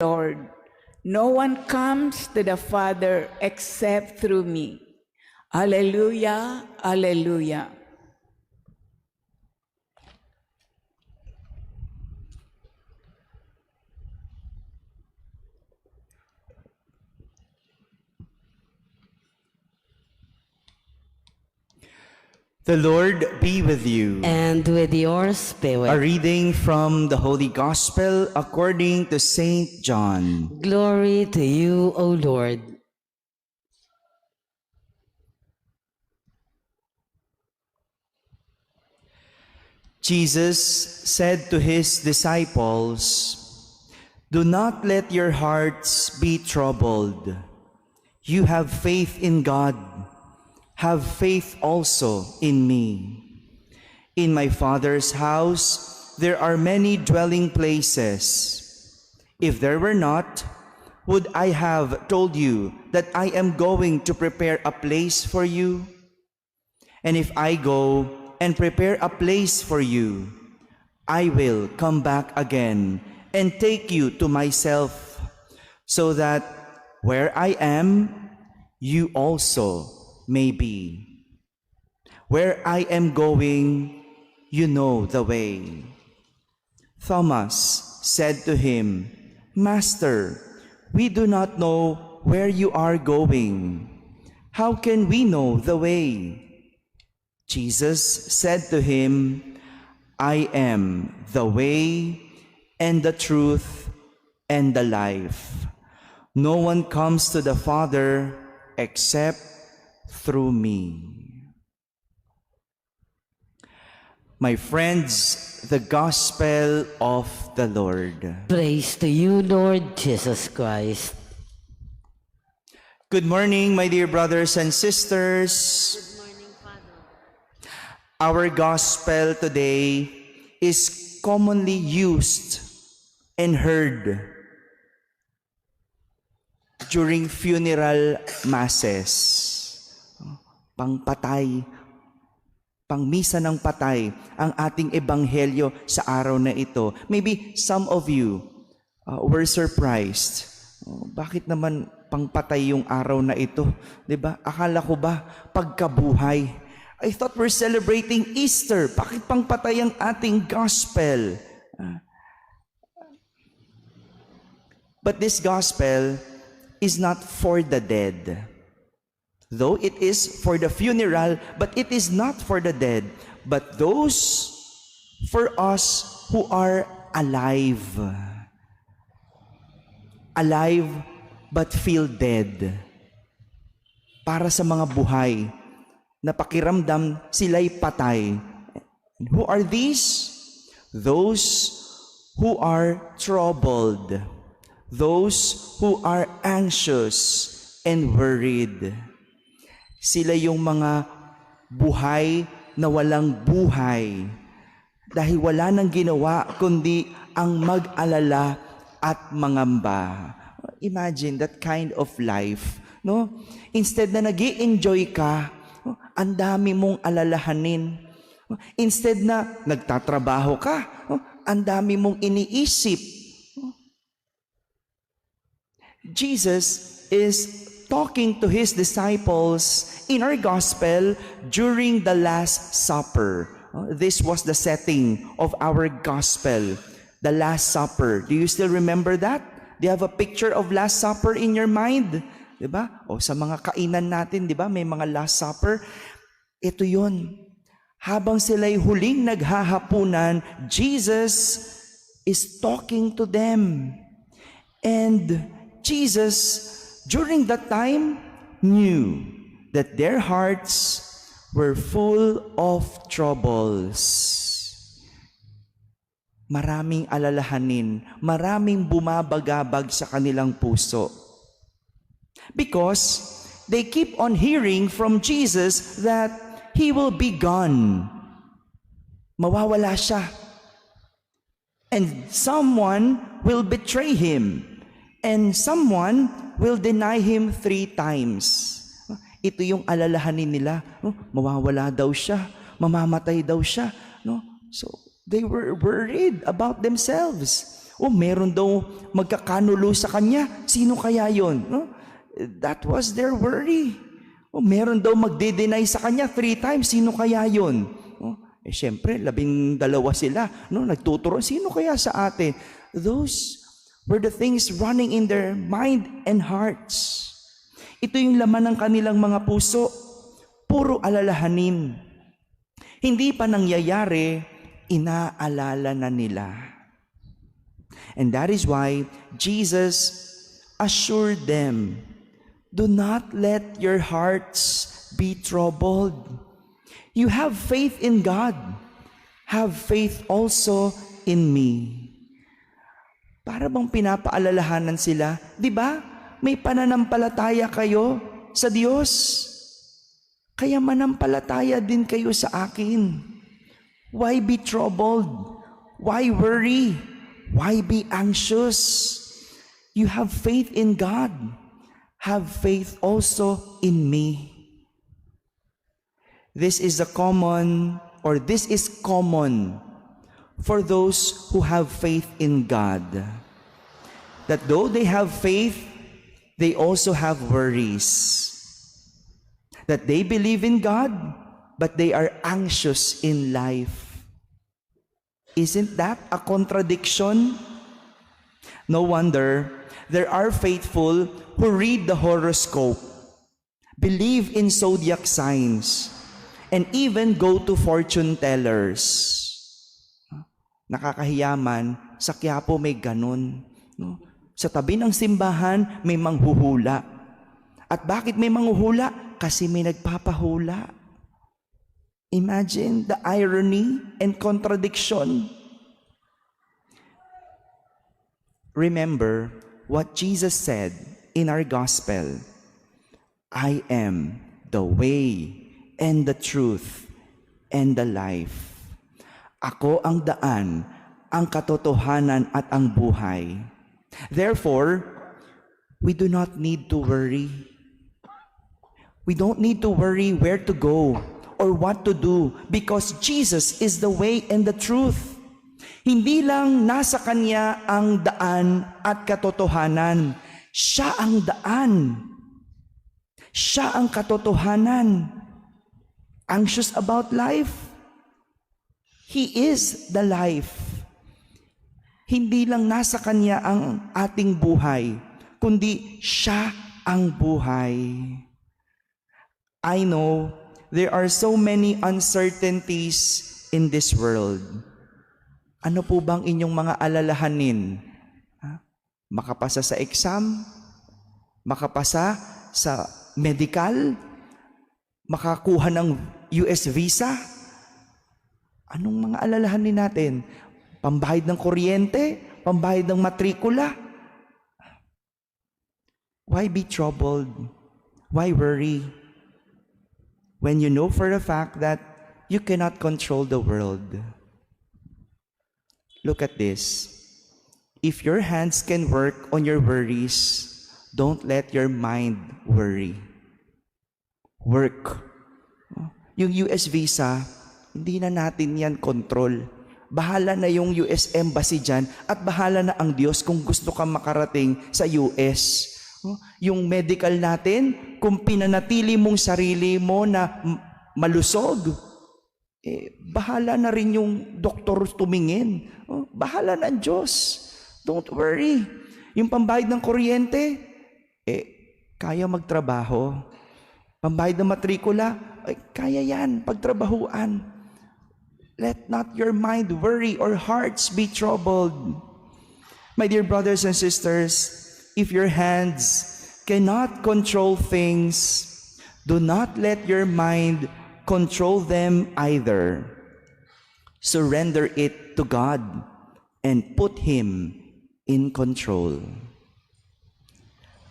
Lord, no one comes to the Father except through me. Alleluia, alleluia. The Lord be with you. And with your spirit. A reading from the Holy Gospel according to Saint John. Glory to you, O Lord. Jesus said to his disciples, "Do not let your hearts be troubled. You have faith in God. Have faith also in me. In my Father's house there are many dwelling places. If there were not, would I have told you that I am going to prepare a place for you? And if I go and prepare a place for you, I will come back again and take you to myself, so that where I am, you also may be. Where I am going, you know the way." Thomas said to him, "Master, we do not know where you are going. How can we know the way?" Jesus said to him, "I am the way and the truth and the life. No one comes to the Father except through me." My friends, the Gospel of the Lord. Praise to you, Lord Jesus Christ. Good morning, my dear brothers and sisters. Good morning, Father. Our Gospel today is commonly used and heard during funeral masses. Pangpatay, pangmisa ng patay ang ating ebanghelyo sa araw na ito. Maybe some of you were surprised. Bakit naman pangpatay yung araw na ito? 'Di ba? Akala ko ba pagkabuhay? I thought we're celebrating Easter. Bakit pangpatay ang ating gospel? But this gospel is not for the dead. Though it is for the funeral, but it is not for the dead, but those for us who are alive. Alive but feel dead. Para sa mga buhay na pakiramdam sila'y patay. And who are these? Those who are troubled. Those who are anxious and worried. Sila yung mga buhay na walang buhay dahil wala nang ginawa kundi ang mag-alala at mangamba. Imagine that kind of life, no? Instead na nag-i-enjoy ka, ang dami mong alalahanin. Instead na nagtatrabaho ka, ang dami mong iniisip. Jesus is talking to his disciples in our gospel during the Last Supper. This was the setting of our gospel, the Last Supper. Do you still remember that? Do you have a picture of Last Supper in your mind? Diba? O sa mga kainan natin, diba? May mga Last Supper. Ito yun. Habang sila'y huling naghahapunan, Jesus is talking to them. And Jesus, during that time, knew that their hearts were full of troubles. Maraming alalahanin, maraming bumabagabag sa kanilang puso. Because they keep on hearing from Jesus that He will be gone. Mawawala siya. And someone will betray Him. And someone will deny Him 3 times. Ito yung alalahanin nila. Mawawala daw siya. Mamamatay daw siya. So they were worried about themselves. O meron daw magkakanulo sa kanya. Sino kaya yon? No? That was their worry. O meron daw magde-deny sa kanya 3 times. Sino kaya yon? Siyempre, 12 sila. No? Nagtuturo, sino kaya sa atin? Those were the things running in their mind and hearts. Ito yung laman ng kanilang mga puso. Puro alalahanin. Hindi pa nangyayari, inaalala na nila. And that is why Jesus assured them, do not let your hearts be troubled. You have faith in God. Have faith also in me. Para bang pinapaalalahanan sila, di ba? May pananampalataya kayo sa Diyos. Kaya manampalataya din kayo sa akin. Why be troubled? Why worry? Why be anxious? You have faith in God. Have faith also in me. This is common for those who have faith in God. That though they have faith, they also have worries. That they believe in God, but they are anxious in life. Isn't that a contradiction? No wonder there are faithful who read the horoscope, believe in zodiac signs, and even go to fortune tellers. Nakakahiyaman, sa Quiapo may ganun. No? Sa tabi ng simbahan may manghuhula. At bakit may manghuhula? Kasi may nagpapahula. Imagine the irony and contradiction. Remember what Jesus said in our gospel. I am the way and the truth and the life. Ako ang daan, ang katotohanan at ang buhay. Therefore, we do not need to worry. We don't need to worry where to go or what to do because Jesus is the way and the truth. Hindi lang nasa Kanya ang daan at katotohanan. Siya ang daan. Siya ang katotohanan. Anxious about life? He is the life. Hindi lang nasa Kanya ang ating buhay, kundi Siya ang buhay. I know there are so many uncertainties in this world. Ano po bang inyong mga alalahanin? Makapasa sa exam? Makapasa sa medical? Makakuha ng US visa? Anong mga alalahanin natin? Pambayad ng kuryente? Pambayad ng matrikula? Why be troubled? Why worry? When you know for a fact that you cannot control the world. Look at this. If your hands can work on your worries, don't let your mind worry. Work. Yung US visa, hindi na natin yan control. Bahala na yung US Embassy dyan at bahala na ang Diyos kung gusto kang makarating sa US. Yung medical natin, kung pinanatili mong sarili mo na malusog, bahala na rin yung doktor tumingin. Bahala na ang Diyos. Don't worry. Yung pambayad ng kuryente, kaya magtrabaho. Pambayad ng matrikula, kaya yan, pagtrabahuan. Let not your mind worry or hearts be troubled. My dear brothers and sisters, if your hands cannot control things, do not let your mind control them either. Surrender it to God and put Him in control.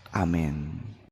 Amen.